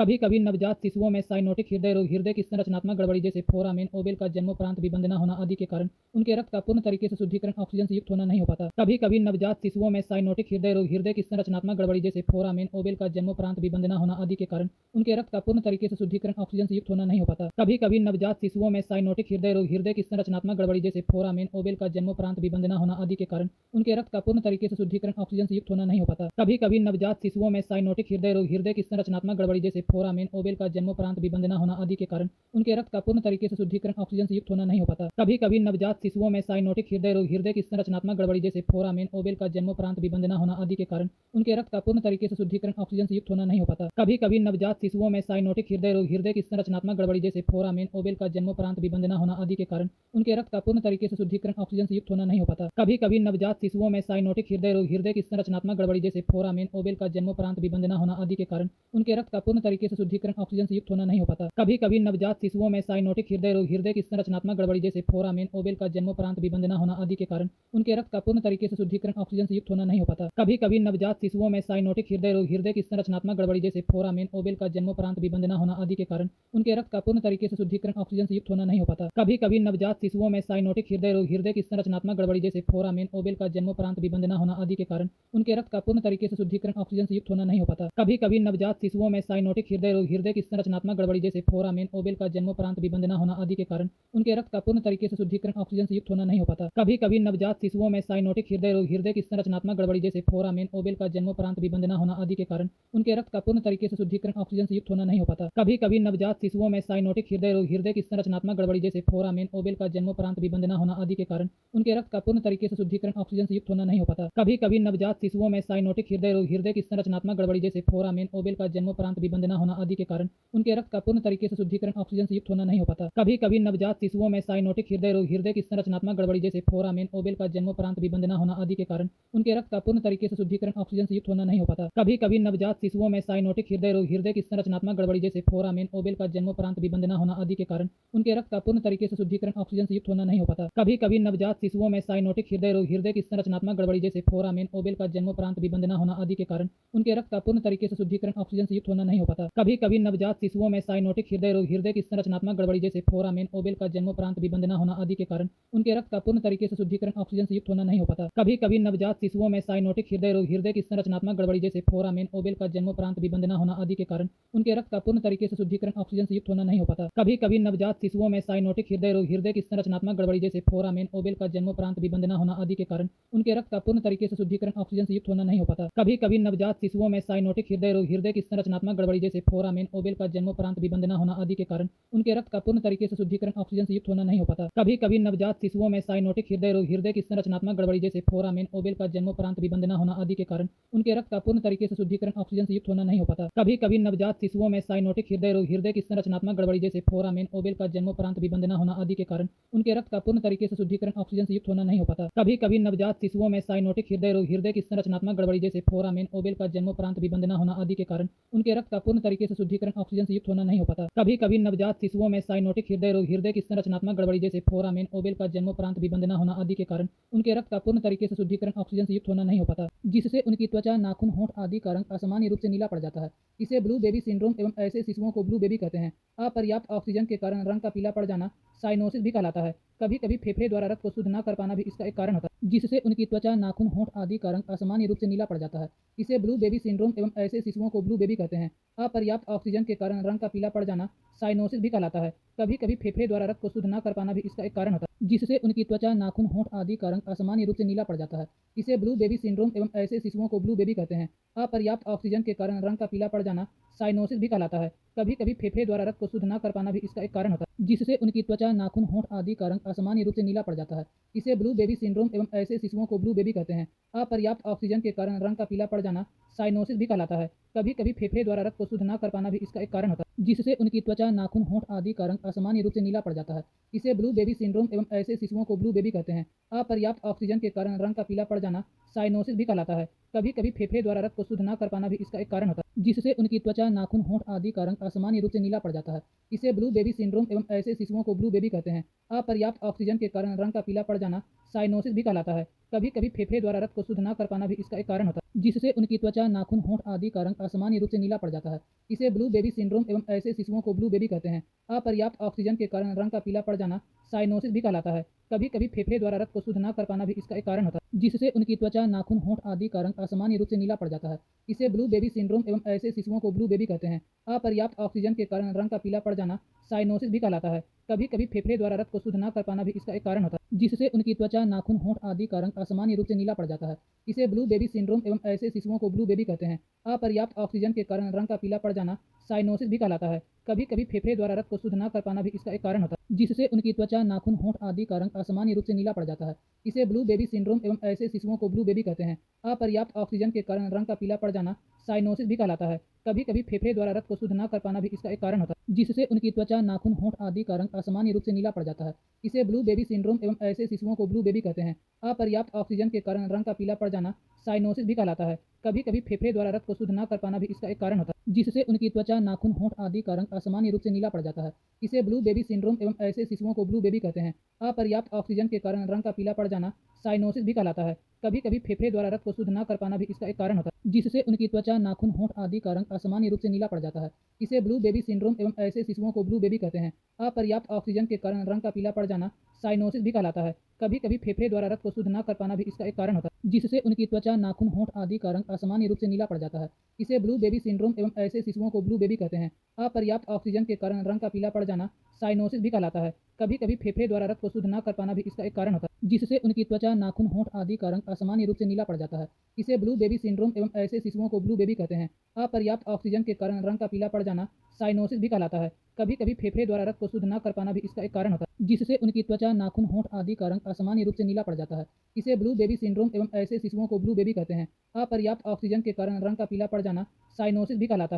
कभी कभी नवजात शिशुओं में साइनोटिक हृदय रोग, हृदय की संरचनात्मक गड़बड़ी जैसे फोरामेन ओबेल का जन्मोपरांत विबंध न होना आदि के कारण उनके रक्त का पूर्ण तरीके से शुद्धिकरण ऑक्सीजन से युक्त होना नहीं हो पाता। कभी कभी नवजात शिशुओं में साइनोटिक हृदय रोग, हृदय की संरचनात्मक गड़बड़ी जैसे फोरामेन ओबेल का जन्मोपरांत विबंध न होना आदि के कारण उनके रक्त का पूर्ण तरीके से शुद्धिकरण ऑक्सीजन से युक्त होना नहीं हो पाता। कभी कभी नवजात शिशुओं में साइनोटिक हृदय रोग, हृदय की संरचनात्मक गड़बड़ी जैसे फोरामेन ओबेल का जन्मोपरांत विबंध न होना आदि के कारण उनके रक्त का पूर्ण तरीके से शुद्धिकरण ऑक्सीजन से युक्त होना नहीं हो पाता। कभी कभी नवजात शिशुओं में साइनोटिक हृदय रोग, हृदय की संरचनात्मक गड़बड़ी जैसे फोरामेन ओबेल का जन्मोपरांत विबंध न होना आदि के कारण उनके रक्त का पूर्ण तरीके से शुद्धिकरण ऑक्सीजन से युक्त होना नहीं हो पाता। कभी कभी नवजात शिशुओं में साइनोटिक हृदय रोग, हृदय की संरचनात्मक गड़बड़ी जैसे फोरामेन ओबेल का जन्मोपरांत विबंध न होना आदि के कारण उनके रक्त का पूर्ण तरीके से शुद्धिकरण ऑक्सीजन से युक्त होना नहीं हो पाता। कभी कभी नवजात शिशुओं में साइनोटिक हृदय रोग, हृदय की संरचनात्मक गड़बड़ी जैसे फोरामेन ओबेल का जन्मोपरांत विबंध न होना आदि के कारण उनके रक्त का पूर्ण तरीके से शुद्धिकरण ऑक्सीजन से युक्त होना नहीं हो पाता। कभी कभी नवजात शिशुओं में साइनोटिक हृदय रोग, हृदय की संरचनात्मक गड़बड़ी जैसे फोरामेन ओबेल का जन्मोपरांत विबंध न होना आदि के कारण उनके रक्त का पूर्ण तरीके से शुद्धिकरण ऑक्सीजन से युक्त होना नहीं हो पाता। कभी कभी नवजात शिशुओं में साइनोटिक हृदय रोग, हृदय की संरचनात्मक गड़बड़ी जैसे फोरामेन ओबेल का जन्मोपरांत विबंध न होना आदि के कारण उनके रक्त का पूर्ण तरीके से शुद्धिकरण ऑक्सीजन से युक्त होना नहीं हो पाता। कभी कभी नवजात शिशुओं में साइनोटिक हृदय रोग, हृदय की संरचनात्मक गड़बड़ी जैसे फोरामेन ओबेल का जन्मोपरांत विबंध न होना आदि के कारण उनके रक्त का पूर्ण तरीके से शुद्धिकरण ऑक्सीजन से युक्त होना नहीं हो पाता। कभी कभी नवजात शिशुओं में साइनोटिक हृदय रोग, हृदय की संरचनात्मक गड़बड़ी जैसे फोरामेन ओबेल का जन्मोपरांत विबंध न होना आदि के कारण उनके रक्त का पूर्ण तरीके से शुद्धिकरण ऑक्सीजन से युक्त होना नहीं हो पाता। कभी कभी नवजात शिशुओं में साइनोटिक हृदय रोग, हृदय की संरचनात्मक गड़बड़ी जैसे फोरामेन ओबेल का जन्मोपरांत विबंध न होना आदि के कारण उनके रक्त का पूर्ण तरीके से शुद्धिकरण ऑक्सीजन से युक्त होना नहीं हो पाता। कभी कभी नवजात शिशुओं में साइनोटिक हृदय रोग, हृदय की संरचनात्मक गड़बड़ी जैसे फोरामेन ओबेल का जन्मोपरांत विबंध न होना आदि के कारण उनके रक्त का पूर्ण तरीके से शुद्धिकरण ऑक्सीजन से युक्त होना नहीं हो पाता। कभी कभी नवजात शिशुओं में साइनोटिक हृदय रोग, हृदय की संरचनात्मक गड़बड़ी जैसे फोरामेन ओबेल का जन्मोपरांत विबंध न होना आदि के कारण उनके रक्त का पूर्ण तरीके से शुद्धिकरण ऑक्सीजन से युक्त होना नहीं हो पाता। कभी कभी नवजात शिशुओं में साइनोटिक हृदय रोग, हृदय की संरचनात्मक गड़बड़ी जैसे फोरामेन ओबेल का जन्मोपरांत विबंध न होना आदि के कारण उनके रक्त का पूर्ण तरीके से शुद्धिकरण ऑक्सीजन से युक्त होना नहीं हो पाता। कभी कभी नवजात शिशुओं में साइनोटिक हृदय रोग, हृदय की संरचनात्मक गड़बड़ी जैसे फोरामेन ओबेल का जन्मोपरांत विबंध न होना आदि के कारण उनके रक्त का पूर्ण तरीके से शुद्धिकरण ऑक्सीजन से युक्त होना नहीं हो पाता। कभी कभी नवजात शिशुओं में साइनोटिक हृदय रोग, हृदय की संरचनात्मक गड़बड़ी जैसे फोरामेन ओबेल का जन्मोपरांत विबंध न होना आदि के कारण उनके रक्त का पूर्ण तरीके से शुद्धिकरण ऑक्सीजन से युक्त होना नहीं हो पाता। कभी कभी नवजात शिशुओं में साइनोटिक हृदय रोग, हृदय की संरचनात्मक गड़बड़ी जैसे फोरामेन ओबेल का जन्मोपरांत विबंध न होना आदि के कारण उनके रक्त का पूर्ण तरीके से शुद्धिकरण ऑक्सीजन से युक्त होना नहीं हो पाता। कभी कभी नवजात शिशुओं में साइनोटिक हृदय रोग, हृदय की संरचनात्मक गड़बड़ी जैसे फोरामेन ओबेल का जन्मोपरांत विबंध न होना आदि के कारण उनके रक्त का पूर्ण तरीके से शुद्धिकरण ऑक्सीजन से युक्त होना नहीं हो पाता। कभी कभी नवजात शिशुओं में साइनोटिक हृदय रोग, हृदय की संरचनात्मक गड़बड़ी जैसे फोरामेन ओबेल का जन्मोपरांत विबंध न होना आदि के कारण उनके रक्त का पूर्ण तरीके से शुद्धिकरण ऑक्सीजन से युक्त होना नहीं हो पाता। कभी कभी नवजात शिशुओं में साइनोटिक हृदय रोग, हृदय की संरचनात्मक गड़बड़ी जैसे फोरामेन ओबेल का जन्मोपरांत विबंध न होना आदि के कारण उनके रक्त का पूर्ण तरीके से शुद्धिकरण ऑक्सीजन से युक्त होना नहीं हो पाता। कभी कभी नवजात शिशुओं में साइनोटिक हृदय रोग, हृदय की संरचनात्मक गड़बड़ी जैसे फोरामेन ओबेल का जन्मोपरांत विबंध न होना आदि के कारण उनके रक्त का पूर्ण तरीके से शुद्धिकरण ऑक्सीजन से युक्त होना नहीं हो पाता। कभी कभी नवजात शिशुओं में साइनोटिक हृदय रोग, हृदय की संरचनात्मक गड़बड़ी जैसे फोरामेन ओबेल का जन्मोपरांत विबंध न होना आदि के कारण उनके रक्त का पूर्ण तरीके से शुद्धिकरण ऑक्सीजन से युक्त होना नहीं हो पाता। कभी कभी नवजात शिशुओं में साइनोटिक हृदय रोग, हृदय की संरचनात्मक गड़बड़ी जैसे फोरामेन ओबेल का जन्मोपरांत विबंध न होना आदि के कारण उनके रक्त का पूर्ण तरीके से शुद्धिकरण ऑक्सीजन से युक्त होना नहीं हो पाता। कभी कभी नवजात शिशुओं में साइनोटिक हृदय रोग, हृदय की संरचनात्मक गड़बड़ी जैसे फोरामेन ओबेल का जन्मोपरांत विबंध न होना आदि के कारण उनके रक्त का पूर्ण तरीके से शुद्धिकरण ऑक्सीजन से युक्त होना नहीं हो पाता। कभी कभी नवजात शिशुओं में साइनोटिक हृदय रोग, हृदय की संरचनात्मक गड़बड़ी जैसे फोरामेन ओबेल का जन्मोपरांत विबंध न होना आदि के कारण उनके रक्त का पूर्ण तरीके से शुद्धिकरण ऑक्सीजन से युक्त होना नहीं हो पाता, जिससे उनकी त्वचा, नाखून, होंठ आदि का रंग असामान्य रूप से नीला पड़ जाता है। इसे ब्लू बेबी सिंड्रोम एवं ऐसे शिशुओं को ब्लू बेबी कहते हैं। अपर्याप्त ऑक्सीजन के कारण रंग का पीला पड़ जाना साइनोसिस भी कहलाता है। कभी कभी फेफड़े द्वारा रक्त को शुद्ध न कर पाना भी इसका एक कारण होता है, जिससे उनकी त्वचा, नाखून, होंठ आदि का रंग असामान्य रूप से नीला पड़ जाता है। इसे ब्लू बेबी सिंड्रोम एवं ऐसे शिशुओं को ब्लू बेबी कहते हैं। अपर्याप्त ऑक्सीजन के कारण रंग का पीला पड़ जाना साइनोसिस भी कहलाता है। कभी कभी फेफड़े द्वारा रक्त को शुद्ध न कर पाना भी इसका एक कारण होता है, जिससे उनकी त्वचा, नाखून, होंठ आदि का रंग असामान्य रूप से नीला पड़ जाता है। इसे ब्लू बेबी सिंड्रोम एवं ऐसे शिशुओं को ब्लू बेबी कहते हैं। अपर्याप्त ऑक्सीजन के कारण रंग का पीला पड़ जाना साइनोसिस भी कहलाता है। कभी कभी फेफड़े द्वारा रक्त को शुद्ध न कर पाना भी इसका एक कारण होता है, जिससे उनकी त्वचा, नाखून, होंठ आदि का रंग असामान्य रूप से नीला पड़ जाता है। इसे ब्लू बेबी सिंड्रोम एवं ऐसे शिशुओं को ब्लू बेबी कहते हैं। अपर्याप्त ऑक्सीजन के कारण रंग का पीला पड़ जाना साइनोसिस भी कहलाता है। कभी कभी फेफड़े द्वारा रक्त को शुद्ध न कर पाना भी इसका एक कारण होता है, जिससे उनकी त्वचा, नाखून, होंठ आदि का रंग असामान्य रूप से नीला पड़ जाता है। इसे ब्लू बेबी सिंड्रोम एवं ऐसे शिशुओं को ब्लू बेबी कहते हैं। अपर्याप्त ऑक्सीजन के कारण रंग का पीला पड़ जाना साइनोसिस भी कहलाता है। कभी कभी फेफड़े द्वारा रक्त को शुद्ध न कर पाना भी इसका एक कारण होता है, जिससे उनकी त्वचा, नाखून, होंठ आदि का रंग असामान्य रूप से नीला पड़ जाता है। इसे ब्लू बेबी सिंड्रोम एवं ऐसे शिशुओं को ब्लू बेबी कहते हैं। अपर्याप्त ऑक्सीजन के कारण रंग का पीला पड़ जाना साइनोसिस भी कहलाता है। कभी कभी फेफड़े द्वारा रक्त को शुद्ध न कर पाना भी इसका एक कारण होता है, जिससे उनकी त्वचा, नाखून, होंठ आदि का रंग असामान्य रूप से नीला पड़ जाता है। इसे ब्लू बेबी सिंड्रोम एवं ऐसे शिशुओं को ब्लू बेबी कहते हैं। अपर्याप्त ऑक्सीजन के कारण रंग का पीला पड़ जाना साइनोसिस भी कहलाता है। कभी कभी फेफड़े द्वारा रक्त को शुद्ध न कर पाना भी इसका एक कारण होता है, जिससे उनकी त्वचा, नाखून, होंठ आदि का रंग असामान्य रूप से नीला पड़ जाता है। इसे ब्लू बेबी सिंड्रोम एवं ऐसे शिशुओं को ब्लू बेबी कहते हैं। अपर्याप्त ऑक्सीजन के कारण रंग का पीला पड़ जाना साइनोसिस भी कहलाता है। कभी कभी फेफड़े द्वारा रक्त को शुद्ध न कर पाना भी इसका एक कारण होता है, जिससे उनकी त्वचा, नाखून, होंठ आदि का रंग असामान्य रूप से नीला पड़ जाता है। इसे ब्लू बेबी सिंड्रोम एवं ऐसे शिशुओं को ब्लू बेबी कहते हैं। अपर्याप्त ऑक्सीजन के कारण रंग का पीला पड़ जाना साइनोसिस भी कहलाता है। कभी कभी फेफड़े द्वारा रक्त को शुद्ध न कर पाना भी इसका एक कारण होता है, जिससे उनकी त्वचा, नाखून, होंठ आदि का रंग असामान्य रूप से नीला पड़ जाता है। इसे ब्लू बेबी सिंड्रोम एवं ऐसे शिशुओं को ब्लू बेबी कहते हैं। अपर्याप्त ऑक्सीजन के कारण रंग का पीला पड़ जाना साइनोसिस भी कहलाता है। कभी कभी फेफड़े द्वारा रक्त को शुद्ध न कर पाना भी इसका एक कारण होता है, जिससे उनकी त्वचा, नाखून, होंठ आदि का रंग असामान्य रूप से नीला पड़ जाता है। इसे ब्लू बेबी सिंड्रोम एवं ऐसे शिशुओं को ब्लू बेबी कहते हैं। अपर्याप्त ऑक्सीजन के कारण रंग का पीला पड़ जाना साइनोसिस भी कहलाता है। कभी कभी फेफड़े द्वारा रक्त को शुद्ध न कर पाना भी इसका एक कारण होता है, जिससे उनकी त्वचा, नाखून, होंठ आदि का रंग असामान्य रूप से नीला पड़ जाता है। इसे ब्लू बेबी सिंड्रोम एवं ऐसे शिशुओं को ब्लू बेबी कहते हैं। अपर्याप्त ऑक्सीजन के कारण रंग का पीला पड़ जाना साइनोसिस भी कहलाता है। कभी कभी फेफड़े द्वारा रक्त को शुद्ध न कर पाना भी इसका एक कारण होता है, जिससे उनकी त्वचा, नाखून, होंठ आदि का रंग असामान्य रूप से नीला पड़ जाता है। इसे ब्लू बेबी सिंड्रोम एवं ऐसे शिशुओं को ब्लू बेबी कहते हैं। अपर्याप्त ऑक्सीजन के कारण रंग का पीला पड़ जाना साइनोसिस भी कहलाता है। कभी कभी फेफड़े द्वारा रक्त को शुद्ध न कर पाना भी इसका एक कारण होता है, जिससे उनकी त्वचा, नाखून, होंठ आदि का रंग असामान्य रूप से नीला पड़ जाता है। इसे ब्लू बेबी सिंड्रोम एवं ऐसे शिशुओं को ब्लू बेबी कहते हैं। अपर्याप्त ऑक्सीजन के कारण रंग का पीला पड़ जाना साइनोसिस भी कहलाता है। कभी कभी फेफड़े द्वारा रक्त को शुद्ध न कर पाना भी इसका एक कारण होता है, जिससे उनकी त्वचा, नाखून, होंठ आदि का रंग असामान्य रूप से नीला पड़ जाता है। इसे ब्लू बेबी सिंड्रोम एवं ऐसे शिशुओं को ब्लू बेबी कहते हैं। अपर्याप्त ऑक्सीजन के कारण रंग का पीला पड़ जाना साइनोसिस भी कहलाता है। कभी कभी फेफड़े द्वारा रक्त को शुद्ध न कर पाना भी इसका एक कारण होता है, जिससे उनकी त्वचा, नाखून, होंठ आदि का रंग असामान्य रूप से नीला पड़ जाता है। इसे ब्लू बेबी सिंड्रोम एवं ऐसे शिशुओं को ब्लू बेबी कहते हैं। अपर्याप्त ऑक्सीजन के कारण रंग का पीला पड़ जाना साइनोसिस भी कहलाता है। कभी कभी फेफड़े द्वारा रक्त को शुद्ध न कर पाना भी इसका एक कारण होता है, जिससे उनकी त्वचा, नाखून, होंठ आदि का रंग असामान्य रूप से नीला पड़ जाता है। इसे ब्लू बेबी सिंड्रोम एवं ऐसे शिशुओं को ब्लू बेबी कहते हैं। अपर्याप्त ऑक्सीजन के कारण रंग का पीला पड़ जाना साइनोसिस भी कहलाता है।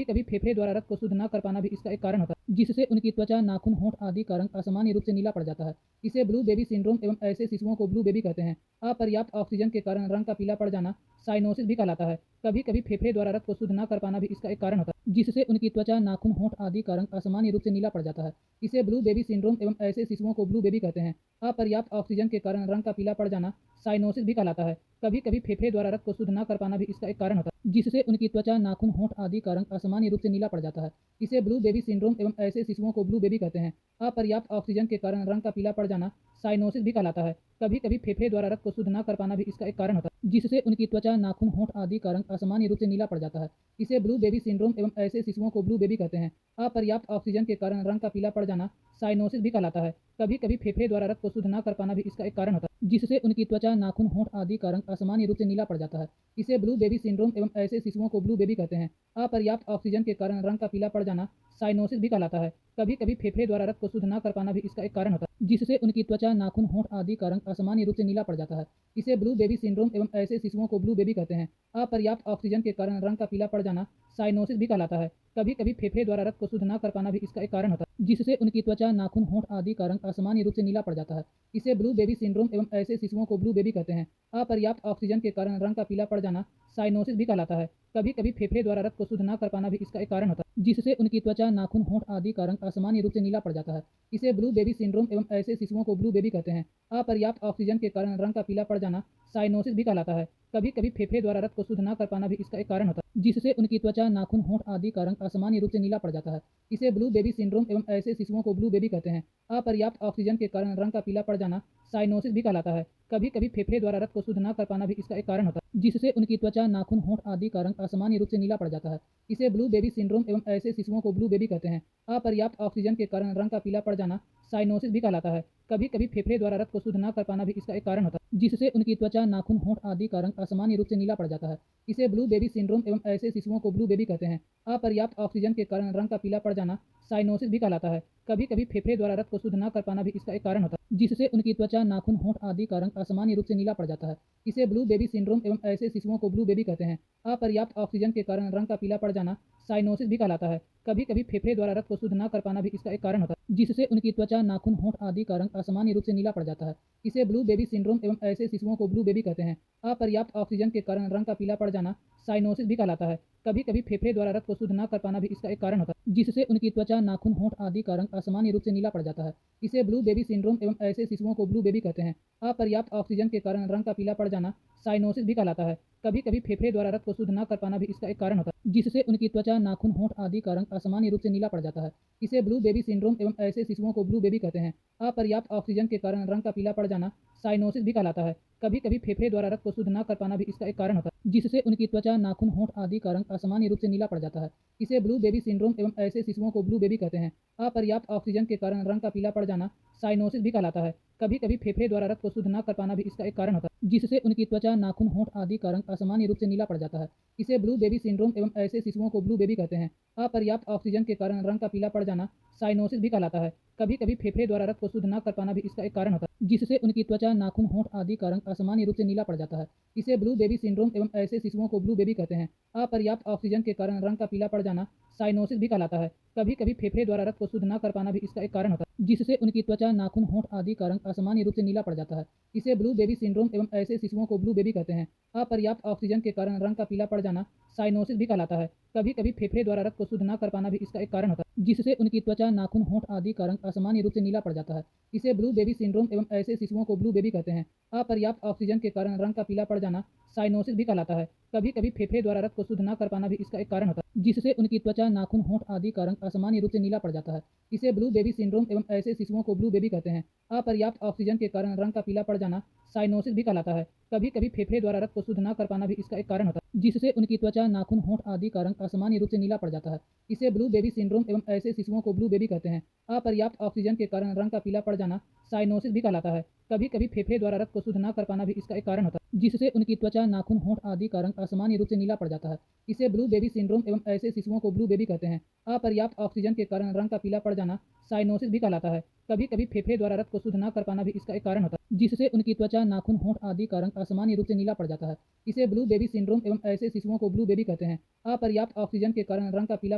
कभी कभी फेफड़े द्वारा रक्त को शुद्ध न कर पाना भी इसका एक कारण होता है, जिससे उनकी त्वचा, नाखून, होंठ आदि का रंग असामान्य रूप से नीला पड़ जाता है। इसे ब्लू बेबी सिंड्रोम एवं ऐसे शिशुओं को ब्लू बेबी कहते हैं। अपर्याप्त ऑक्सीजन के कारण रंग का पीला पड़ जाना साइनोसिस भी कहलाता है। कभी कभी फेफड़े द्वारा रक्त को शुद्ध न कर पाना भी इसका एक कारण होता है, जिससे उनकी त्वचा, नाखून, होंठ आदि का रंग असामान्य रूप से नीला पड़ जाता है। इसे ब्लू बेबी सिंड्रोम एवं ऐसे शिशुओं को ब्लू बेबी कहते हैं। अपर्याप्त ऑक्सीजन के कारण रंग का पीला पड़ जाना साइनोसिस भी कहलाता है। कभी कभी फेफड़े द्वारा रक्त को शुद्ध न कर पाना भी इसका एक कारण होता है, जिससे उनकी त्वचा, नाखून, होंठ आदि का रंग असामान्य रूप से नीला पड़ जाता है। इसे ब्लू बेबी सिंड्रोम एवं ऐसे शिशुओं को ब्लू बेबी कहते हैं। अपर्याप्त ऑक्सीजन के कारण रंग का पीला पड़ जाना साइनोसिस भी कहलाता है। कभी कभी फेफड़े द्वारा रक्त को शुद्ध न कर पाना भी इसका एक कारण होता है, जिससे उनकी त्वचा, नाखून, होंठ आदि का रंग असामान्य रूप से नीला पड़ जाता है। इसे ब्लू बेबी सिंड्रोम एवं ऐसे शिशुओं को ब्लू बेबी कहते हैं। अपर्याप्त ऑक्सीजन के कारण रंग का पीला पड़ जाना साइनोसिस भी कहलाता है। कभी कभी फेफड़े द्वारा रक्त को शुद्ध न कर पाना भी इसका एक कारण होता है, जिससे उनकी त्वचा, नाखून, होंठ आदि का रंग असामान्य रूप से नीला पड़ जाता है। इसे ब्लू बेबी सिंड्रोम एवं ऐसे शिशुओं को ब्लू बेबी कहते हैं। अपर्याप्त ऑक्सीजन के कारण रंग का पीला पड़ जाना साइनोसिस भी कहलाता है। कभी कभी फेफड़े द्वारा रक्त को शुद्ध न कर पाना भी इसका एक कारण होता है, जिससे उनकी त्वचा, नाखून, होंठ आदि का रंग असामान्य रूप से नीला पड़ जाता है। इसे ब्लू बेबी सिंड्रोम एवं ऐसे शिशुओं को ब्लू बेबी कहते हैं। अपर्याप्त ऑक्सीजन के कारण रंग का पीला पड़ जाना साइनोसिस भी कहलाता है। कभी कभी फेफड़े द्वारा रक्त को शुद्ध न कर पाना भी इसका एक कारण होता है, जिससे उनकी त्वचा, नाखून, होंठ आदि का रंग असामान्य रूप से नीला पड़ जाता है। इसे ब्लू बेबी सिंड्रोम एवं ऐसे शिशुओं को ब्लू बेबी कहते हैं। अपर्याप्त ऑक्सीजन के कारण रंग का पीला पड़ जाना साइनोसिस भी कहलाता है। कभी कभी फेफड़े द्वारा रक्त को शुद्ध न कर पाना भी इसका एक कारण होता है, जिससे उनकी त्वचा, नाखून, होंठ आदि का रंग असामान्य रूप से नीला पड़ जाता है। इसे ब्लू बेबी सिंड्रोम एवं ऐसे शिशुओं को ब्लू बेबी कहते हैं। अपर्याप्त ऑक्सीजन के कारण रंग का पीला पड़ जाना साइनोसिस भी कहलाता है। कभी कभी फेफड़े द्वारा रक्त को शुद्ध न कर पाना भी इसका एक कारण होता है, जिससे उनकी त्वचा, नाखून, होंठ आदि का रंग असामान्य रूप से नीला पड़ जाता है। इसे ब्लू बेबी सिंड्रोम एवं ऐसे शिशुओं को ब्लू बेबी कहते हैं। अपर्याप्त ऑक्सीजन के कारण रंग का पीला पड़ जाना साइनोसिस भी कहलाता है। कभी कभी फेफड़े द्वारा रक्त को शुद्ध न कर पाना भी इसका एक कारण होता है, जिससे उनकी त्वचा, नाखून, होंठ आदि का रंग असामान्य रूप से नीला पड़ जाता है। इसे ब्लू बेबी सिंड्रोम एवं ऐसे शिशुओं को ब्लू बेबी कहते हैं। अपर्याप्त ऑक्सीजन के कारण रंग का पीला पड़ जाना साइनोसिस भी कहलाता है। कभी कभी फेफड़े द्वारा रक्त को शुद्ध न कर पाना भी इसका एक कारण होता है, जिससे उनकी त्वचा, नाखून, होंठ आदि का रंग असामान्य रूप से नीला पड़ जाता है। इसे ब्लू बेबी सिंड्रोम एवं ऐसे शिशुओं को ब्लू बेबी कहते हैं। अपर्याप्त ऑक्सीजन के कारण रंग का पीला पड़ जाना साइनोसिस भी कहलाता है। कभी कभी फेफड़े द्वारा रक्त को शुद्ध न कर पाना भी इसका एक कारण होता है, जिससे उनकी त्वचा, नाखून, होंठ आदि का रंग असामान्य रूप से नीला पड़ जाता है। इसे ब्लू बेबी सिंड्रोम एवं ऐसे शिशुओं को ब्लू बेबी कहते हैं। अपर्याप्त ऑक्सीजन के कारण रंग का पीला पड़ जाना साइनोसिस भी कहलाता है। कभी कभी फेफड़े द्वारा रक्त को शुद्ध न कर पाना भी इसका एक कारण होता है, जिससे उनकी त्वचा, नाखून, होंठ आदि का रंग असामान्य रूप से नीला पड़ जाता है। इसे ब्लू बेबी सिंड्रोम एवं ऐसे शिशुओं को ब्लू बेबी कहते हैं। अपर्याप्त ऑक्सीजन के कारण रंग का पीला पड़ जाना साइनोसिस भी कहलाता है। कभी कभी फेफड़े द्वारा रक्त को शुद्ध न कर पाना भी इसका एक कारण होता है, जिससे उनकी त्वचा, नाखून, होंठ आदि का रंग असामान्य रूप से नीला पड़ जाता है। इसे ब्लू बेबी सिंड्रोम एवं ऐसे शिशुओं को ब्लू बेबी कहते हैं। अपर्याप्त ऑक्सीजन के कारण रंग का पीला पड़ जाना साइनोसिस भी कहलाता है। कभी कभी फेफड़े द्वारा रक्त को शुद्ध न कर पाना भी इसका एक कारण होता है, जिससे उनकी त्वचा, नाखून, होंठ आदि का रंग असामान्य रूप से नीला पड़ जाता है। इसे ब्लू बेबी सिंड्रोम एवं ऐसे शिशुओं को ब्लू बेबी कहते हैं। अपर्याप्त ऑक्सीजन के कारण रंग का पीला पड़ जाना साइनोसिस भी कहलाता है। कभी कभी फेफड़े द्वारा रक्त को शुद्ध न कर पाना भी इसका एक कारण होता है, जिससे उनकी त्वचा, नाखून, होंठ आदि का रंग असामान्य रूप से नीला पड़ जाता है। इसे ब्लू बेबी सिंड्रोम एवं ऐसे शिशुओं को ब्लू बेबी कहते हैं। अपर्याप्त ऑक्सीजन के कारण रंग का पीला पड़ जाना साइनोसिस भी कहलाता है। कभी कभी फेफड़े द्वारा रक्त को शुद्ध न कर पाना भी इसका एक कारण होता है, जिससे उनकी त्वचा, नाखून, होंठ आदि का रंग असामान्य रूप से नीला पड़ जाता है। इसे ब्लू बेबी सिंड्रोम एवं ऐसे शिशुओं को ब्लू बेबी कहते हैं। अपर्याप्त ऑक्सीजन के कारण रंग का पीला पड़ जाना साइनोसिस भी कहलाता है। कभी कभी फेफड़े द्वारा रक्त को शुद्ध न कर पाना भी इसका एक कारण होता है, जिससे उनकी त्वचा, नाखून, होंठ आदि का रंग असामान्य रूप से नीला पड़ जाता है। इसे ब्लू बेबी सिंड्रोम एवं ऐसे शिशुओं को ब्लू बेबी कहते हैं। अपर्याप्त ऑक्सीजन के कारण रंग का पीला पड़ जाना साइनोसिस भी कहलाता है। कभी कभी फेफड़े द्वारा रक्त को शुद्ध न कर पाना भी इसका एक कारण होता है, जिससे उनकी त्वचा, नाखून, होंठ आदि का रंग असामान्य रूप से नीला पड़ जाता है। इसे ब्लू बेबी सिंड्रोम एवं ऐसे शिशुओं को ब्लू बेबी कहते हैं। अपर्याप्त ऑक्सीजन के कारण रंग का पीला पड़ जाना साइनोसिस भी कहलाता है। कभी कभी फेफड़े द्वारा रक्त को शुद्ध न कर पाना भी इसका एक कारण होता है, जिससे उनकी त्वचा, नाखून, होंठ आदि का रंग असामान्य रूप से नीला पड़ जाता है। इसे ब्लू बेबी सिंड्रोम एवं ऐसे शिशुओं को ब्लू बेबी कहते हैं। अपर्याप्त ऑक्सीजन के कारण रंग का पीला पड़ जाना साइनोसिस भी कहलाता है। कभी कभी फेफड़े द्वारा रक्त को शुद्ध न कर पाना भी इसका एक कारण होता है, जिससे उनकी त्वचा, नाखून, होंठ आदि का रंग असामान्य रूप से नीला पड़ जाता है। इसे ब्लू बेबी सिंड्रोम एवं ऐसे शिशुओं को ब्लू बेबी कहते हैं। अपर्याप्त ऑक्सीजन के कारण रंग का पीला पड़ जाना साइनोसिस भी कहलाता है। कभी कभी फेफड़े द्वारा रक्त को शुद्ध न कर पाना भी इसका एक कारण होता है, जिससे उनकी त्वचा, नाखून, होंठ आदि का रंग असामान्य रूप से नीला पड़ जाता है। इसे ब्लू बेबी सिंड्रोम एवं ऐसे शिशुओं को ब्लू बेबी कहते हैं। अपर्याप्त ऑक्सीजन के कारण रंग का पीला पड़ जाना साइनोसिस भी कहलाता है। कभी कभी फेफड़े द्वारा रक्त को शुद्ध न कर पाना भी इसका एक कारण होता है, जिससे उनकी त्वचा, नाखून, होंठ आदि का रंग असामान्य रूप से नीला पड़ जाता है। इसे ब्लू बेबी सिंड्रोम एवं ऐसे शिशुओं को ब्लू बेबी कहते हैं। अपर्याप्त ऑक्सीजन के कारण रंग का पीला पड़ जाना साइनोसिस भी कहलाता है। कभी कभी फेफड़े द्वारा रक्त को शुद्ध न कर पाना भी इसका एक कारण होता है, जिससे उनकी त्वचा, नाखून, होंठ आदि का रंग असामान्य रूप से नीला पड़ जाता है। इसे ब्लू बेबी सिंड्रोम एवं ऐसे शिशुओं को ब्लू बेबी कहते हैं। अपर्याप्त ऑक्सीजन के कारण रंग का पीला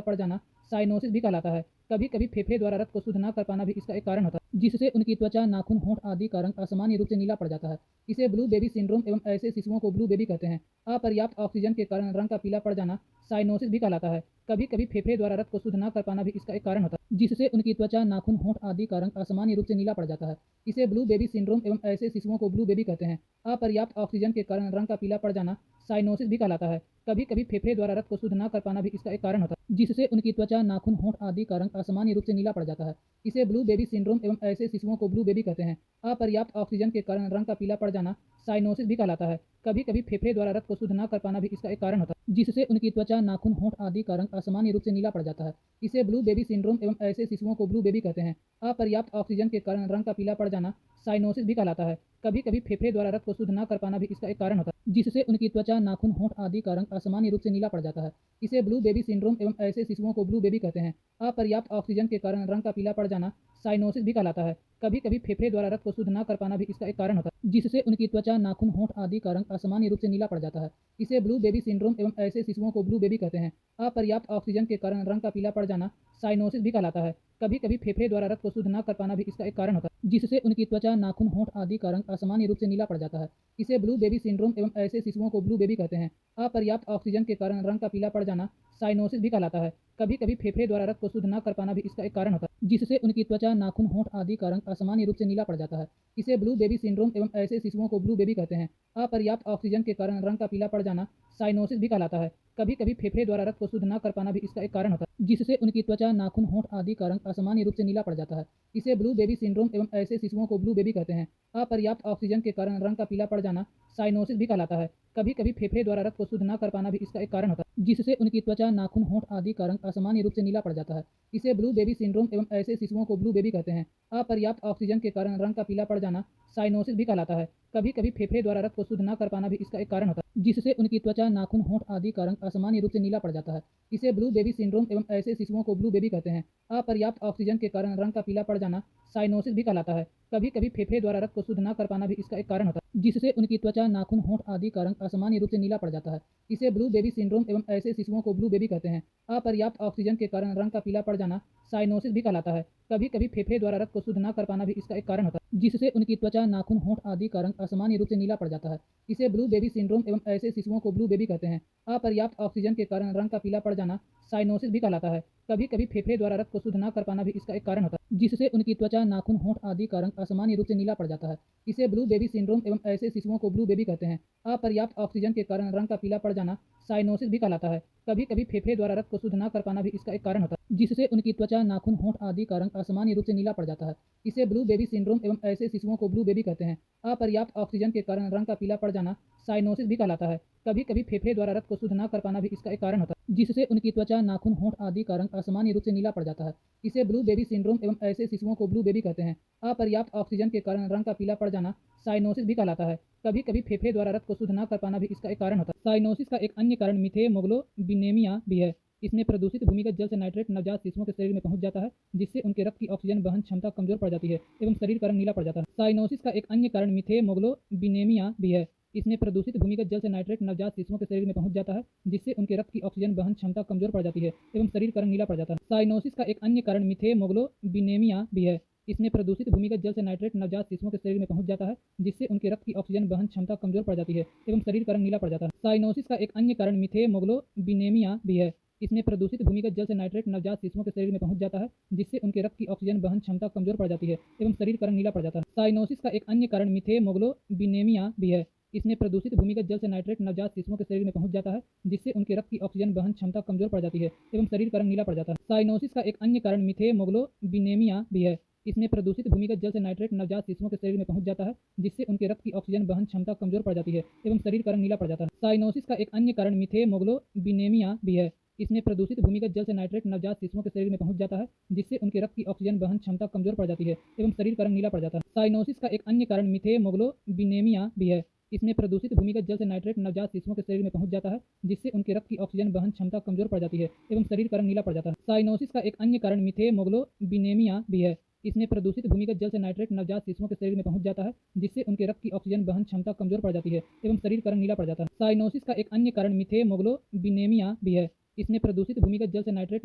पड़ जाना साइनोसिस भी कहलाता है। कभी कभी फेफड़े द्वारा रक्त को शुद्ध न कर पाना भी इसका एक कारण होता है, जिससे उनकी त्वचा, नाखून, होंठ आदि का रंग असामान्य रूप से नीला पड़ जाता है। इसे ब्लू बेबी सिंड्रोम एवं ऐसे शिशुओं को ब्लू बेबी कहते हैं। अपर्याप्त ऑक्सीजन के कारण रंग का पीला पड़ जाना साइनोसिस भी कहलाता है। कभी कभी फेफड़े द्वारा रक्त को शुद्ध न कर पाना भी इसका एक कारण होता है, जिससे उनकी त्वचा, नाखून, होंठ आदि का रंग असामान्य रूप से नीला पड़ जाता है। इसे ब्लू बेबी सिंड्रोम एवं ऐसे शिशुओं को ब्लू बेबी कहते हैं। अपर्याप्त ऑक्सीजन के कारण रंग का पीला पड़ जाना साइनोसिस भी कहलाता है। कभी कभी फेफड़े द्वारा रक्त को शुद्ध न कर पाना भी इसका एक कारण होता है, जिससे उनकी त्वचा, नाखून, होंठ आदि का रंग असामान्य रूप से नीला पड़ जाता है। इसे ब्लू बेबी सिंड्रोम एवं ऐसे शिशुओं को ब्लू बेबी कहते हैं। अपर्याप्त ऑक्सीजन के कारण रंग का पीला पड़ जाना साइनोसिस भी कहलाता है। कभी कभी फेफड़े द्वारा रक्त को शुद्ध न कर पाना भी इसका एक कारण होता है, जिससे उनकी त्वचा, नाखून, होंठ आदि का रंग असामान्य रूप से नीला पड़ जाता है। इसे ब्लू बेबी सिंड्रोम एवं ऐसे शिशुओं को ब्लू बेबी कहते हैं। अपर्याप्त ऑक्सीजन के कारण रंग का पीला पड़ जाना साइनोसिस भी कहलाता है। कभी कभी फेफड़े द्वारा रक्त को शुद्ध न कर पाना भी इसका एक कारण होता है, जिससे उनकी त्वचा, नाखून, होंठ आदि का रंग असामान्य रूप से नीला पड़ जाता है। इसे ब्लू बेबी सिंड्रोम एवं ऐसे शिशुओं को ब्लू बेबी कहते हैं। अपर्याप्त ऑक्सीजन के कारण रंग का पीला पड़ जाना साइनोसिस भी कहलाता है। कभी कभी फेफड़े द्वारा रक्त को शुद्ध न कर पाना भी इसका एक कारण होता है, जिससे उनकी त्वचा, नाखून, होंठ आदि का रंग असामान्य रूप से नीला पड़ जाता है। इसे ब्लू बेबी सिंड्रोम एवं ऐसे शिशुओं को ब्लू बेबी कहते हैं। अपर्याप्त ऑक्सीजन के कारण रंग का पीला पड़ जाना साइनोसिस भी कहलाता है। कभी कभी फेफड़े द्वारा रक्त को शुद्ध न कर पाना भी इसका एक कारण होता है, जिससे उनकी त्वचा, नाखून, होंठ आदि का रंग असामान्य रूप से नीला पड़ जाता है। इसे ब्लू बेबी सिंड्रोम एवं ऐसे शिशुओं को ब्लू बेबी कहते हैं। अपर्याप्त ऑक्सीजन के कारण रंग का पीला पड़ जाना साइनोसिस भी कहलाता है। कभी कभी फेफड़े द्वारा रक्त को शुद्ध न कर पाना भी इसका एक कारण होता है, जिससे उनकी त्वचा, नाखून, होंठ आदि का रंग असामान्य रूप से नीला पड़ जाता है। इसे ब्लू बेबी सिंड्रोम एवं ऐसे शिशुओं को ब्लू बेबी कहते हैं। अपर्याप्त ऑक्सीजन के कारण रंग का पीला पड़ जाना साइनोसिस भी कहलाता है। कभी कभी फेफड़े द्वारा रक्त को शुद्ध न कर पाना भी इसका एक कारण होता है, जिससे उनकी त्वचा, नाखून, होंठ आदि का रंग असामान्य रूप से नीला पड़ जाता है। इसे ब्लू बेबी सिंड्रोम एवं ऐसे शिशुओं को ब्लू बेबी कहते हैं। अपर्याप्त ऑक्सीजन के कारण रंग का पीला पड़ जाना साइनोसिस भी कहलाता है। कभी कभी फेफड़े द्वारा रक्त को शुद्ध न कर पाना भी इसका एक कारण होता है, जिससे उनकी त्वचा, नाखून, होंठ आदि का रंग असामान्य रूप से नीला पड़ जाता है। इसे ब्लू बेबी सिंड्रोम एवं ऐसे शिशुओं को ब्लू बेबी कहते हैं। अपर्याप्त ऑक्सीजन के कारण रंग का पीला पड़ जाना साइनोसिस भी कहलाता है। कभी कभी फेफड़े द्वारा रक्त को शुद्ध न कर पाना भी इसका एक कारण होता है, जिससे उनकी त्वचा, नाखून, होंठ आदि का रंग असामान्य रूप से नीला पड़ जाता है। इसे ब्लू बेबी सिंड्रोम एवं ऐसे शिशुओं को ब्लू बेबी कहते हैं। अपर्याप्त ऑक्सीजन के कारण रंग का पीला पड़ जाना साइनोसिस भी कहलाता है। कभी कभी फेफड़े द्वारा रक्त को शुद्ध न कर पाना भी इसका एक कारण होता है, जिससे उनकी त्वचा, नाखून, होंठ आदि का रंग असामान्य रूप से नीला पड़ जाता है। इसे ब्लू बेबी सिंड्रोम एवं ऐसे शिशुओं को ब्लू बेबी कहते हैं। अपर्याप्त ऑक्सीजन के कारण रंग का पीला पड़ जाना साइनोसिस भी कहलाता है। कभी कभी फेफड़े द्वारा रक्त को शुद्ध न कर पाना भी इसका एक कारण होता है, जिससे उनकी त्वचा, नाखून, होंठ आदि का रंग असामान्य रूप से नीला पड़ जाता है। इसे ब्लू बेबी सिंड्रोम एवं ऐसे शिशुओं को ब्लू बेबी कहते हैं। अपर्याप्त ऑक्सीजन के कारण रंग का पीला पड़ जाना साइनोसिस भी कहलाता है। कभी कभी फेफड़े द्वारा रक्त को शुद्ध न कर पाना भी इसका एक कारण होता है, जिससे उनकी त्वचा, नाखून, होंठ आदि का रंग असामान्य रूप से नीला पड़ जाता है। इसे ब्लू बेबी सिंड्रोम एवं ऐसे शिशुओं को ब्लू बेबी कहते हैं। अपर्याप्त ऑक्सीजन के कारण रंग का पीला पड़ जाना साइनोसिस भी कहलाता है। कभी कभी फेफड़े द्वारा रक्त को शुद्ध न कर पाना भी इसका एक कारण होता है, जिससे उनकी त्वचा, नाखून, होंठ आदि का रंग असामान्य रूप से नीला पड़ जाता है। इसे ब्लू बेबी सिंड्रोम एवं ऐसे शिशुओं को ब्लू बेबी कहते हैं। अपर्याप्त ऑक्सीजन के कारण रंग का पीला पड़ जाना साइनोसिस भी कहलाता है। कभी कभी फेफड़े द्वारा रक्त को शुद्ध न कर पाना भी इसका एक कारण होता है, जिससे उनकी त्वचा, नाखून, होंठ आदि का रंग असामान्य रूप से नीला पड़ जाता है। इसे ब्लू बेबी सिंड्रोम एवं ऐसे शिशुओं को ब्लू बेबी कहते हैं। अपर्याप्त ऑक्सीजन के कारण रंग का पीला पड़ जाना साइनोसिस भी कहलाता है। कभी कभी फेफड़े द्वारा रक्त को शुद्ध न कर पाना भी इसका एक कारण होता है। साइनोसिस का एक अन्य कारण मीथेमोग्लोबिनेमिया भी है। इसमें प्रदूषित भूमिगत जल से नाइट्रेट नवजात शिशुओं के शरीर में पहुंच जाता है, जिससे उनके रक्त की ऑक्सीजन वहन क्षमता कमजोर पड़ जाती है एवं शरीर का रंग नीला पड़ जाता है। साइनोसिस का एक अन्य कारण मीथेमोग्लोबिनेमिया भी है। इसमें प्रदूषित भूमिगत जल से नाइट्रेट नवजात शिशुओं के शरीर में पहुंच जाता है, जिससे उनके रक्त की ऑक्सीजन वहन क्षमता कमजोर पड़ जाती है एवं शरीर का रंग नीला पड़ जाता है। साइनोसिस का एक अन्य कारण मीथेमोग्लोबिनेमिया भी है। इसमें प्रदूषित भूमिगत जल से नाइट्रेट नवजात शिशुओं के शरीर में पहुंच जाता है, जिससे उनके रक्त की ऑक्सीजन वहन क्षमता कमजोर पड़ जाती है एवं शरीर का रंग नीला पड़ जाता है। साइनोसिस का एक अन्य कारण मीथेमोग्लोबिनेमिया भी है। इसमें प्रदूषित भूमिगत जल से नाइट्रेट नवजात शिशुओं के शरीर में पहुंच जाता है, जिससे उनके रक्त की ऑक्सीजन वहन क्षमता कमजोर पड़ जाती है एवं शरीर का रंग नीला पड़ जाता है। साइनोसिस का एक अन्य कारण मीथेमोग्लोबिनेमिया भी है। इसमें प्रदूषित भूमिगत जल से नाइट्रेट नवजात शिशुओं के शरीर में पहुंच जाता है, जिससे उनके रक्त की ऑक्सीजन वहन क्षमता कमजोर पड़ जाती है एवं शरीर का रंग नीला पड़ जाता है। साइनोसिस का एक अन्य कारण मीथेमोग्लोबिनेमिया भी है। इसमें प्रदूषित भूमिगत जल से नाइट्रेट नवजात शिशुओं के शरीर में पहुंच जाता है, जिससे उनके रक्त की ऑक्सीजन वहन क्षमता कमजोर पड़ जाती है एवं शरीर का रंग नीला पड़ जाता है। साइनोसिस का एक अन्य कारण मीथेमोग्लोबिनेमिया भी है। इसमें प्रदूषित भूमिगत जल से नाइट्रेट नवजात शिशुओं के शरीर में पहुंच जाता है, जिससे उनके रक्त की ऑक्सीजन वहन क्षमता कमजोर पड़ जाती है एवं शरीर का रंग नीला पड़ जाता है। साइनोसिस का एक अन्य कारण मीथेमोग्लोबिनेमिया भी है। इसमें प्रदूषित भूमिगत जल से नाइट्रेट नवजात शिशुओं के शरीर में पहुंच जाता है, जिससे उनके रक्त की ऑक्सीजन वहन क्षमता कमजोर पड़ जाती है एवं शरीर का रंग नीला पड़ जाता है। साइनोसिस का एक अन्य कारण मीथेमोग्लोबिनेमिया भी है। इसमें प्रदूषित भूमिगत जल से नाइट्रेट नवजात शिशुओं के शरीर में पहुंच जाता है, जिससे उनके रक्त की ऑक्सीजन वहन क्षमता कमजोर पड़ जाती है एवं शरीर का रंग नीला पड़ जाता है। साइनोसिस का एक अन्य कारण मीथेमोग्लोबिनेमिया भी है। इसमें प्रदूषित भूमिगत जल से नाइट्रेट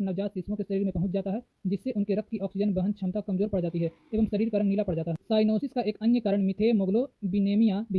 नवजात शिशुओं के शरीर में पहुंच जाता है, जिससे उनके रक्त की ऑक्सीजन वहन क्षमता कमजोर पड़ जाती है एवं शरीर का रंग नीला पड़ जाता है। साइनोसिस का एक अन्य कारण मीथेमोग्लोबिनेमिया भी है।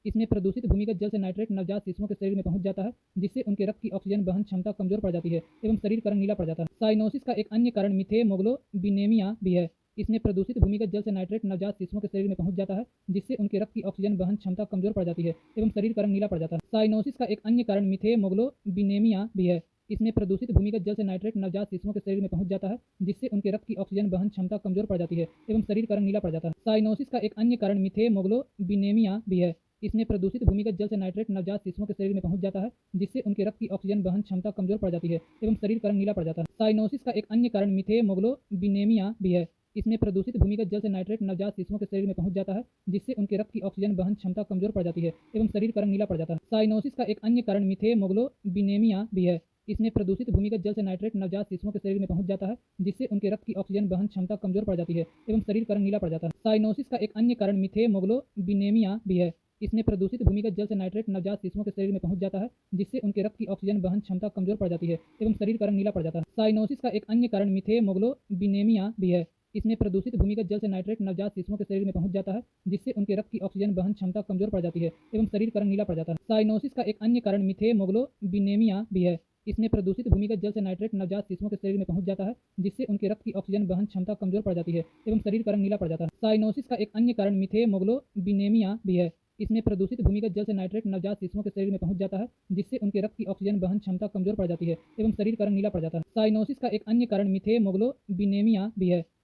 इसमें प्रदूषित भूमिगत जल से नाइट्रेट नवजात शिशुओं के शरीर में पहुंच जाता है, जिससे उनके रक्त की ऑक्सीजन वहन क्षमता कमजोर पड़ जाती है एवं शरीर का रंग नीला पड़ जाता है। साइनोसिस का एक अन्य कारण मीथेमोग्लोबिनेमिया भी है। इसमें प्रदूषित भूमिगत जल से नाइट्रेट नवजात शिशुओं के शरीर में पहुंच जाता है, जिससे उनके रक्त की ऑक्सीजन वहन क्षमता कमजोर पड़ जाती है एवं शरीर का रंग नीला पड़ जाता है। साइनोसिस का एक अन्य कारण मीथेमोग्लोबिनेमिया भी है। इसमें प्रदूषित भूमिगत जल से नाइट्रेट नवजात शिशुओं के शरीर में पहुंच जाता है, जिससे उनके रक्त की ऑक्सीजन वहन क्षमता कमजोर पड़ जाती है एवं शरीर का रंग नीला पड़ जाता है। साइनोसिस का एक अन्य कारण मीथेमोग्लोबिनेमिया भी है। इसमें प्रदूषित भूमिगत जल से नाइट्रेट नवजात शिशुओं के शरीर में पहुंच जाता है, जिससे उनके रक्त की ऑक्सीजन वहन क्षमता कमजोर पड़ जाती है एवं शरीर का रंग नीला पड़ जाता है। साइनोसिस का एक अन्य कारण मीथेमोग्लोबिनेमिया भी है। इसमें प्रदूषित भूमिगत जल से नाइट्रेट नवजात शिशुओं के शरीर में पहुंच जाता है, जिससे उनके रक्त की ऑक्सीजन वहन क्षमता कमजोर पड़ जाती है एवं शरीर का रंग नीला पड़ जाता है। साइनोसिस का एक अन्य कारण मीथेमोग्लोबिनेमिया भी है। इसमें प्रदूषित भूमिगत जल से नाइट्रेट नवजात शिशुओं के शरीर में पहुंच जाता है, जिससे उनके रक्त की ऑक्सीजन वहन क्षमता कमजोर पड़ जाती है एवं शरीर का रंग नीला पड़ जाता है। साइनोसिस का एक अन्य कारण मीथेमोग्लोबिनेमिया भी है। इसमें प्रदूषित भूमिगत जल से नाइट्रेट नवजात शिशुओं के शरीर में पहुंच जाता है, जिससे उनके रक्त की ऑक्सीजन वहन क्षमता कमजोर पड़ जाती है एवं शरीर का रंग नीला पड़ जाता है। साइनोसिस का एक अन्य कारण मीथेमोग्लोबिनेमिया भी है। इसमें प्रदूषित भूमिगत जल से नाइट्रेट नवजात शिशुओं के शरीर में पहुंच जाता है, जिससे उनके रक्त की ऑक्सीजन वहन क्षमता कमजोर पड़ जाती है एवं शरीर का रंग नीला पड़ जाता है। साइनोसिस का एक अन्य कारण मीथेमोग्लोबिनेमिया भी है। इसमें प्रदूषित भूमिगत जल से नाइट्रेट नवजात शिशुओं के शरीर में पहुंच जाता है, जिससे उनके रक्त की ऑक्सीजन वहन क्षमता कमजोर पड़ जाती है एवं शरीर का रंग नीला पड़ जाता है। साइनोसिस का एक अन्य कारण मीथेमोग्लोबिनेमिया भी है। इसमें प्रदूषित भूमिगत जल से नाइट्रेट नवजात शिशुओं के शरीर में पहुंच जाता है, जिससे उनके रक्त की ऑक्सीजन वहन क्षमता कमजोर पड़ जाती है एवं शरीर का रंग नीला पड़ जाता है। साइनोसिस का एक अन्य कारण मीथेमोग्लोबिनेमिया भी है।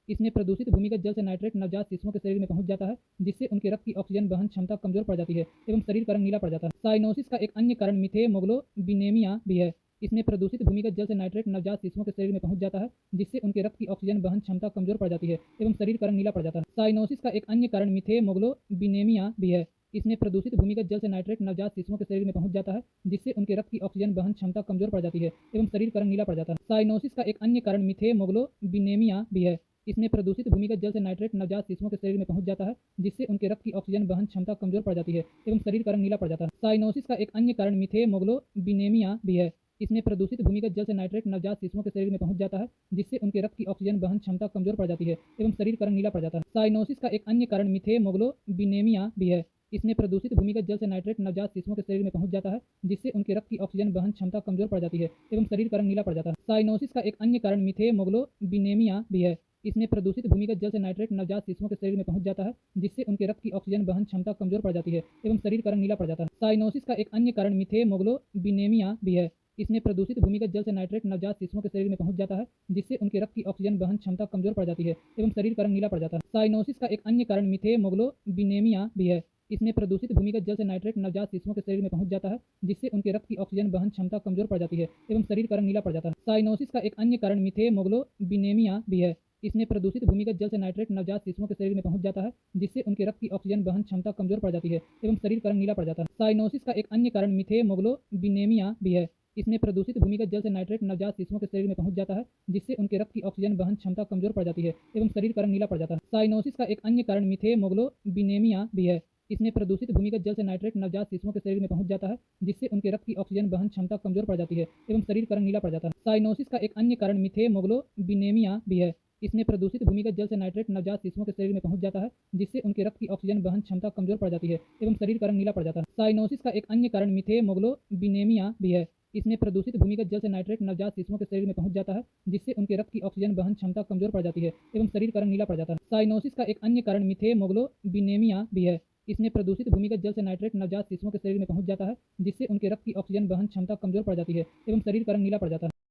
इसमें प्रदूषित भूमिगत जल से नाइट्रेट नवजात शिशुओं के शरीर में पहुंच जाता है, जिससे उनके रक्त की ऑक्सीजन वहन क्षमता कमजोर पड़ जाती है एवं शरीर का रंग नीला पड़ जाता है। साइनोसिस का एक अन्य कारण मीथेमोग्लोबिनेमिया भी है। इसमें प्रदूषित भूमिगत जल से नाइट्रेट नवजात शिशुओं के शरीर में पहुंच जाता है, जिससे उनके रक्त की ऑक्सीजन वहन क्षमता कमजोर पड़ जाती है एवं शरीर का रंग नीला पड़ जाता है। साइनोसिस का एक अन्य कारण मीथेमोग्लोबिनेमिया भी है। इसमें प्रदूषित भूमिगत जल से नाइट्रेट नवजात शिशुओं के शरीर में पहुंच जाता है, जिससे उनके रक्त की ऑक्सीजन वहन क्षमता कमजोर पड़ जाती है एवं शरीर का रंग नीला पड़ जाता है। साइनोसिस का एक अन्य कारण मीथेमोग्लोबिनेमिया भी है। इसमें प्रदूषित भूमिगत जल से नाइट्रेट नवजात शिशुओं के शरीर में पहुंच जाता है, जिससे उनके रक्त की ऑक्सीजन वहन क्षमता कमजोर पड़ जाती है एवं शरीर का रंग नीला पड़ जाता है। साइनोसिस का एक अन्य कारण मीथेमोग्लोबिनेमिया भी है। इसमें प्रदूषित भूमिगत जल से नाइट्रेट नवजात शिशुओं के शरीर में पहुंच जाता है, जिससे उनके रक्त की ऑक्सीजन वहन क्षमता कमजोर पड़ जाती है एवं शरीर का रंग नीला पड़ जाता है। साइनोसिस का एक अन्य कारण मीथेमोग्लोबिनेमिया भी है। इसमें प्रदूषित भूमिगत जल से नाइट्रेट नवजात शिशुओं के शरीर में पहुंच जाता है, जिससे उनके रक्त की ऑक्सीजन वहन क्षमता कमजोर पड़ जाती है एवं शरीर का रंग नीला पड़ जाता है। साइनोसिस का एक अन्य कारण मीथेमोग्लोबिनेमिया भी है। इसमें प्रदूषित भूमिगत जल से नाइट्रेट नवजात शिशुओं के शरीर में पहुंच जाता है, जिससे उनके रक्त की ऑक्सीजन वहन क्षमता कमजोर पड़ जाती है एवं शरीर का रंग नीला पड़ जाता है। साइनोसिस का एक अन्य कारण मीथेमोग्लोबिनेमिया भी है। इसमें प्रदूषित भूमिगत जल से नाइट्रेट नवजात शिशुओं के शरीर में पहुंच जाता है, जिससे उनके रक्त की ऑक्सीजन वहन क्षमता कमजोर पड़ जाती है एवं शरीर का रंग नीला पड़ जाता है। साइनोसिस का एक अन्य कारण मीथेमोग्लोबिनेमिया भी है। इसमें प्रदूषित भूमिगत जल से नाइट्रेट नवजात शिशुओं के शरीर में पहुंच जाता है, जिससे उनके रक्त की ऑक्सीजन वहन क्षमता कमजोर पड़ जाती है एवं शरीर का रंग नीला पड़ जाता है। साइनोसिस का एक अन्य कारण मीथेमोग्लोबिनेमिया भी है। इसमें प्रदूषित भूमिगत जल से नाइट्रेट नवजात शिशुओं के शरीर में पहुंच जाता है, जिससे उनके रक्त की ऑक्सीजन वहन क्षमता कमजोर पड़ जाती है एवं शरीर का रंग नीला पड़ जाता है। साइनोसिस का एक अन्य कारण मीथेमोग्लोबिनेमिया भी है। इसमें प्रदूषित भूमिगत जल से नाइट्रेट नवजात शिशुओं के शरीर में पहुंच जाता है, जिससे उनके रक्त की ऑक्सीजन वहन क्षमता कमजोर पड़ जाती है एवं शरीर का रंग नीला पड़ जाता है। साइनोसिस का एक अन्य कारण मीथेमोग्लोबिनेमिया भी है। इसमें प्रदूषित भूमिगत जल से नाइट्रेट नवजात शिशुओं के शरीर में पहुंच जाता है, जिससे उनके रक्त की ऑक्सीजन वहन क्षमता कमजोर पड़ जाती है एवं शरीर का रंग नीला पड़ जाता है। साइनोसिस का एक अन्य कारण मीथेमोग्लोबिनेमिया भी है। इसमें प्रदूषित भूमिगत जल से नाइट्रेट नवजात शिशुओं के शरीर में पहुंच जाता है, जिससे उनके रक्त की ऑक्सीजन वहन क्षमता कमजोर पड़ जाती है एवं शरीर का रंग नीला पड़ जाता है। साइनोसिस का एक अन्य कारण मीथेमोग्लोबिनेमिया भी है। इसमें प्रदूषित भूमिगत जल से नाइट्रेट नवजात शिशुओं के शरीर में पहुंच जाता है, जिससे उनके रक्त की ऑक्सीजन वहन क्षमता कमजोर पड़ जाती है एवं शरीर का रंग नीला पड़ जाता है। साइनोसिस का एक अन्य कारण मीथेमोग्लोबिनेमिया भी है। इसमें प्रदूषित भूमिगत जल से नाइट्रेट नवजात शिशुओं के शरीर में पहुंच जाता है, जिससे उनके रक्त की ऑक्सीजन वहन क्षमता कमजोर पड़ जाती है एवं शरीर का रंग नीला पड़ जाता है।